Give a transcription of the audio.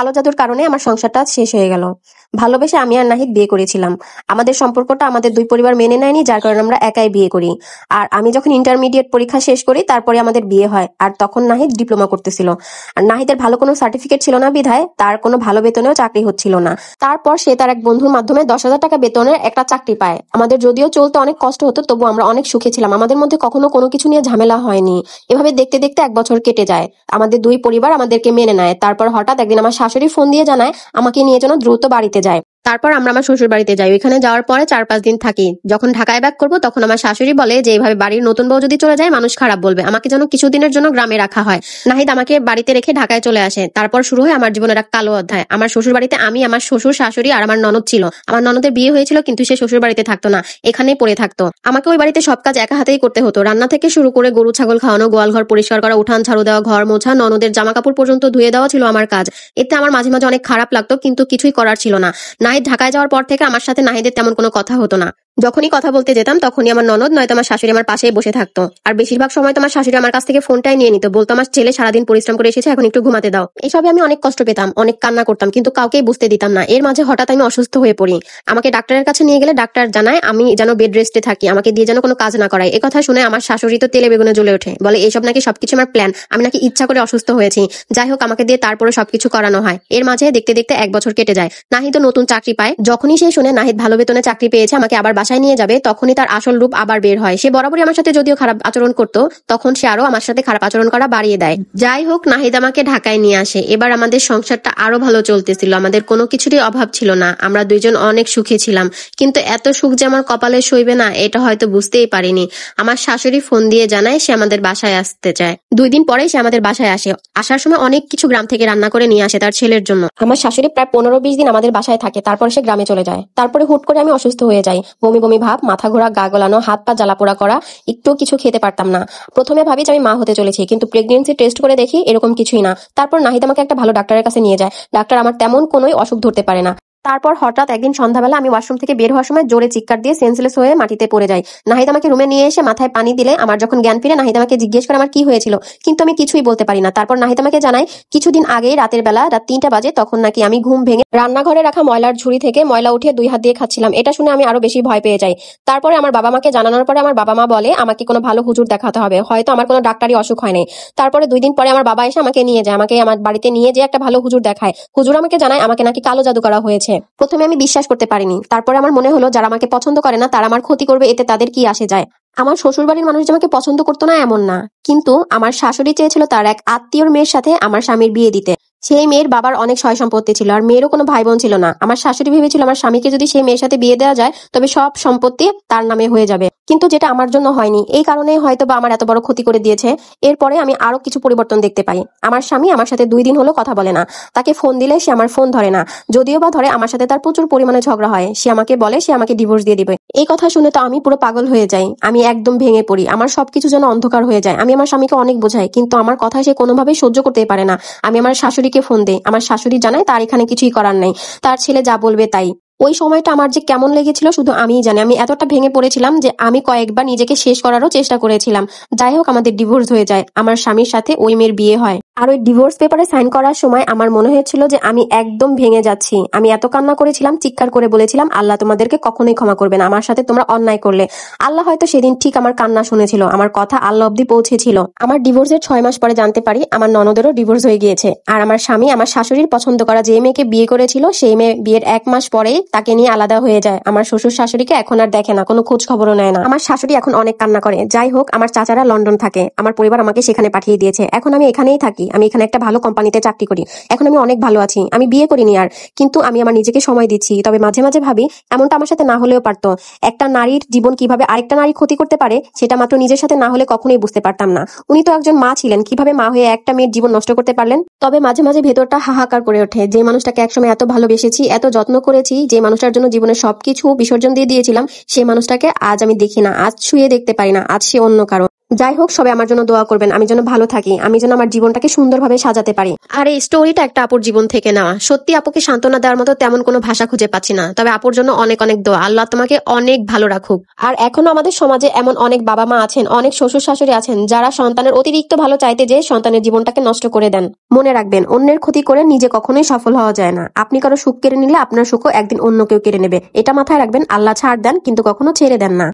কালো জাদুর কারণে আমার সংসারটা শেষ হয়ে গেল। ভালোবেসে আমি আর নাহিদ বিয়ে করেছিলাম। আমাদের সম্পর্কটা আমাদের দুই পরিবার মেনে নেয়নি, যার কারণে আমরা একাই বিয়ে করি। আর আমি যখন ইন্টারমিডিয়েট পরীক্ষা শেষ করি তারপরে আমাদের বিয়ে হয়। আর তখন নাহিদ ডিপ্লোমা করতেছিল। আর নাহিদের ভালো কোনো সার্টিফিকেট ছিল না বিধায় তার কোনো ভালো বেতনেও চাকরি হচ্ছিল না। তারপর সে তার এক বন্ধুর মাধ্যমে 10,000 টাকা বেতনের একটা চাকরি পায়। আমাদের যদিও চলতে অনেক কষ্ট হতো, তবু আমরা অনেক সুখে ছিলাম। আমাদের মধ্যে কখনো কোনো কিছু নিয়ে ঝামেলা হয়নি। এভাবে দেখতে দেখতে 1 বছর কেটে যায়। আমাদের দুই পরিবার আমাদেরকে মেনে নেয়। তারপর হঠাৎ একদিন আমার শাশুড়ি ফোন দিয়ে জানায় আমাকে নিয়ে যেন দ্রুত বাড়িতে যায়। তারপর আমরা আমার শ্বশুর বাড়িতে যাই। ওইখানে যাওয়ার পরে 4-5 দিন থাকি। যখন ঢাকায় ব্যাক করবো তখন আমার শাশুড়ি বলে যে এইভাবে বাড়ির নতুন বউ যদি চলে যায় মানুষ খারাপ বলবে, আমাকে যেন কিছুদিনের জন্য গ্রামে রাখা হয়। নাহিদ আমাকে বাড়িতে রেখে ঢাকায় চলে আসে। তারপর শুরু হয় আমার জীবনের এক কালো অধ্যায়। আমার শ্বশুর বাড়িতে আমি, আমার শ্বশুর, শাশুড়ি আর আমার ননদ ছিল। আমার ননদের বিয়ে হয়েছিল কিন্তু সে শ্বশুর বাড়িতে থাকতো না, এখানেই পড়ে থাকতো। আমাকে ওই বাড়িতে সব কাজ একা হাতেই করতে হতো। রান্না থেকে শুরু করে গরু ছাগল খাওয়ানো, গোয়াল ঘর পরিষ্কার করা, উঠান ঝাড়ু দেওয়া, ঘর মোছা, ননদের জামা কাপড় পর্যন্ত ধুয়ে দেওয়া ছিল আমার কাজ। এতে আমার মাঝে মাঝে অনেক খারাপ লাগতো, কিন্তু কিছুই করার ছিল না। নাহিদ ঢাকায় যাওয়ার পর থেকে আমার সাথে নাহিদের তেমন কোনো কথা হতো না। যখনই কথা বলতে যেতাম তখনই আমার ননদ নয়তো আমার শাশুড়ি আমার পাশেই বসে থাকতো। আর বেশিরভাগ সময় তো আমার শাশুড়ি আমার কাছ থেকে ফোনটাই নিয়ে নিত, বলতো আমার ছেলে সারাদিন পরিশ্রম করে এসেছে, এখন একটু ঘুমাতে দাও। এসবে আমি অনেক কষ্ট পেতাম, অনেক কান্না করতাম, কিন্তু কাউকেই বুঝতে দিতাম না। এর মাঝে হঠাৎ আমি অসুস্থ হয়ে পড়ি। আমাকে ডাক্তারের কাছে নিয়ে গেলে ডাক্তার জানায় আমি যেন বেড রেস্টে থাকি, আমাকে দিয়ে যেন কোনো কাজ না করায়। এই কথা শুনে আমার শাশুড়ি তো তেলে বেগুনে জ্বলে ওঠে, বলে এইসব নাকি সবকিছু আমার প্ল্যান, আমি নাকি ইচ্ছা করে অসুস্থ হয়েছি। যাই হোক, আমাকে দিয়ে তারপরে সবকিছু করানো হয়। এর মাঝে দেখতে দেখতে 1 বছর কেটে যায়। নাহিদ নতুন চাকরি পায়। যখনই সে শুনে নাহিদ ভালো বেতনে চাকরি পেয়েছে, আমাকে আবার বাসায় নিয়ে যাবে, তখনই তার আসল রূপ আবার বের হয়। সে বরাবরই আমার সাথে যদিও খারাপ আচরণ করতো, তখন সে আরো আমার সাথে খারাপ আচরণ করা বাড়িয়ে দেয়। যাই হোক, নাহিদ আমাকে ঢাকায় নিয়ে আসে। এবার আমাদের সংসারটা আরো ভালো চলতেছিল, আমাদের কোনো কিছুরই অভাব ছিল না। আমরা দুইজন অনেক সুখী ছিলাম, কিন্তু এত সুখ যে আমার কপালে সইবে না এটা হয়তো বুঝতেই পারিনি। আমার শাশুড়ি ফোন দিয়ে জানায় সে আমাদের বাসায় আসতে চায়। 2 দিন পরেই সে আমাদের বাসায় আসে। আসার সময় অনেক কিছু গ্রাম থেকে রান্না করে নিয়ে আসে তার ছেলের জন্য। আমার শাশুড়ি প্রায় 15-20 দিন আমাদের বাসায় থাকে, তারপর সে গ্রামে চলে যায়। তারপরে হুট করে আমি অসুস্থ হয়ে যাই। বমি বমি ভাব, মাথা ঘোরা, গা গলানো, হাত পা জ্বালাপোড়া করা, একটু কিছু খেতে পারতাম না। প্রথমে ভাবি যে আমি মা হতে চলেছি, কিন্তু প্রেগনেন্সি টেস্ট করে দেখি এরকম কিছুই না। তারপর নাহিদ আমাকে একটা ভালো ডাক্তারের কাছে নিয়ে যায়। ডাক্তার আমার তেমন কোনোই অসুখ ধরতে পারে না। তারপর হঠাৎ একদিন সন্ধ্যাবেলা আমি ওয়াশরুম থেকে বের হওয়ার সময় জোরে চিৎকার দিয়ে সেন্সলেস হয়ে মাটিতে পড়ে যাই। নাহিদ আমাকে রুমে নিয়ে এসে মাথায় পানি দিলে আমার যখন জ্ঞান ফিরে, নাহিদ আমাকে জিজ্ঞেস করে আমার কি হয়েছিল, কিন্তু আমি কিছুই বলতে পারি না। তারপর নাহিদ আমাকে জানায় কিছুদিন আগেই রাতের বেলা রাত 3টা বাজে, তখন নাকি আমি ঘুম ভেঙে রান্নাঘরে রাখা ময়লার ঝুড়ি থেকে ময়লা উঠিয়ে 2 হাত দিয়ে খাচ্ছিলাম। এটা শুনে আমি আরো বেশি ভয় পেয়ে যাই। তারপরে আমার বাবা মাকে জানানোর পরে আমার বাবা মা বলে আমাকে কোনো ভালো হুজুর দেখাতে হবে, হয়তো আমার কোনো ডাক্তারি অসুখ হয় নাই। তারপরে 2 দিন পরে আমার বাবা এসে আমাকে নিয়ে যায়, আমাকে আমার বাড়িতে নিয়ে যেয়ে একটা ভালো হুজুর দেখায়। হুজুর আমাকে জানায় আমাকে নাকি কালো জাদু করা হয়েছে। প্রথমে আমি বিশ্বাস করতে পারিনি। তারপরে আমার মনে হলো যারা আমাকে পছন্দ করে না তারা আমার ক্ষতি করবে, এতে তাদের কি আসে যায়। আমার শ্বশুর বাড়ির মানুষ যে আমাকে পছন্দ করতো না এমন না, কিন্তু আমার শাশুড়ি চেয়েছিল তার এক আত্মীয়র মেয়ের সাথে আমার স্বামীর বিয়ে দিতে। সেই মেয়ের বাবার অনেক সয় সম্পত্তি ছিল, আর মেয়েরও কোনো ভাই বোন ছিল না। আমার শাশুড়ি ভেবেছিল আমার স্বামীকে যদি সেই মেয়ের সাথে বিয়ে দেওয়া যায় তবে সব সম্পত্তি তার নামে হয়ে যাবে, কিন্তু যেটা আমার জন্য হয়নি। এই কারণেই হয়তো বা আমার এত বড় ক্ষতি করে দিয়েছে। এরপরে আমি আরো কিছু পরিবর্তন দেখতে পাই। আমার স্বামী আমার সাথে 2 দিন হলো কথা বলে না। তাকে ফোন দিলে সে আমার ফোন ধরে না, যদিও বা ধরে আমার সাথে তার প্রচুর পরিমাণে ঝগড়া হয়। সে আমাকে বলে সে আমাকে ডিভোর্স দিয়ে দিবে। এই কথা শুনে তো আমি পুরো পাগল হয়ে যাই। আমি একদম ভেঙে পড়ি, আমার সবকিছু যেন অন্ধকার হয়ে যায়। আমি আমার স্বামীকে অনেক বোঝাই, কিন্তু আমার কথা সে কোনোভাবেই সহ্য করতেই পারে না। আমি আমার শাশুড়িকে ফোন দেই, আমার শাশুড়ি জানায় তার এখানে কিছুই করার নাই, তার ছেলে যা বলবে তাই। ওই সময়টা আমার যে কেমন লেগেছিল শুধু আমিই জানি। আমি এতটা ভেঙে পড়েছিলাম যে আমি কয়েকবার নিজেকে শেষ করারও চেষ্টা করেছিলাম। যাই হোক, আমাদের ডিভোর্স হয়ে যায়। আমার স্বামীর সাথে ওই মেয়ের বিয়ে হয়। আর ওই ডিভোর্স পেপারে সাইন করার সময় আমার মনে হয়েছিল যে আমি একদম ভেঙে যাচ্ছি। আমি এত কান্না করেছিলাম, চিৎকার করে বলেছিলাম আল্লাহ তোমাদেরকে কখনোই ক্ষমা করবে না, আমার সাথে তোমরা অন্যায় করলে। আল্লাহ হয়তো সেদিন ঠিক আমার কান্না শুনেছিল, আমার কথা আল্লাহ অব্দি পৌঁছেছিল। আমার ডিভোর্সের 6 মাস পরে জানতে পারি আমার ননদেরও ডিভোর্স হয়ে গিয়েছে। আর আমার স্বামী আমার শাশুড়ির পছন্দ করা যে মেয়েকে বিয়ে করেছিল সেই মেয়ে বিয়ের 1 মাস পরেই তাকে নিয়ে আলাদা হয়ে যায়। আমার শ্বশুর শাশুড়িকে এখন আর দেখে না, কোনো খোঁজ খবরও নেয় না। আমার শাশুড়ি এখন অনেক কান্না করে। যাই হোক, আমার চাচারা লন্ডন থাকে, আমার পরিবার আমাকে সেখানে পাঠিয়ে দিয়েছে। এখন আমি এখানেই থাকি, আমি এখানে একটা ভালো কোম্পানিতে চাকরি করি। এখন আমি অনেক ভালো আছি। আমি বিয়ে করিনি আর, কিন্তু আমি আমার নিজেকে সময় দিচ্ছি। তবে মাঝে মাঝে ভাবি এমনটা আমার সাথে না হলেও পারতো। একটা নারীর জীবন কিভাবে আরেকটা নারী ক্ষতি করতে পারে সেটা মাত্র নিজের সাথে না হলে কখনোই বুঝতে পারতাম না। উনি তো একজন মা ছিলেন, কিভাবে মা হয়ে একটা মেয়ের জীবন নষ্ট করতে পারলেন। তবে মাঝে মাঝে ভেতরটা হাহাকার করে ওঠে। যে মানুষটাকে একসময় এত ভালোবেসেছি, এত যত্ন করেছি, যে মানুষটার জন্য জীবনের সবকিছু বিসর্জন দিয়ে দিয়েছিলাম, সেই মানুষটাকে আজ আমি দেখি না, আজ ছুঁয়ে দেখতে পারি না, আজ সে অন্য কারো। যাই হোক, সবাই আমার জন্য দোয়া করবেন, আমি যেন ভালো থাকি, আমি যেন আমার জীবনটাকে সুন্দরভাবে সাজাতে পারি। আর এই স্টোরিটা একটা আপুর জীবন থেকে নেওয়া। সত্যি আপুকে সান্ত্বনা দেওয়ার মতো তেমন কোনো ভাষা খুঁজে পাচ্ছি না, তবে আপুর জন্য অনেক অনেক দোয়া। আল্লাহ তোমাকে অনেক ভালো রাখুক। আর এখনো আমাদের সমাজে এমন অনেক বাবা মা আছেন, অনেক শ্বশুর শাশুড়ি আছেন, যারা সন্তানের অতিরিক্ত ভালো চাইতে যে সন্তানের জীবনটাকে নষ্ট করে দেন। মনে রাখবেন, অন্যের ক্ষতি করে নিজে কখনোই সফল হওয়া যায় না। আপনি কারো সুখ কেড়ে নিলে আপনার সুখও একদিন অন্য কেউ কেড়ে নেবে। এটা মাথায় রাখবেন। আল্লাহ ছাড় দেন কিন্তু কখনো ছেড়ে দেন না।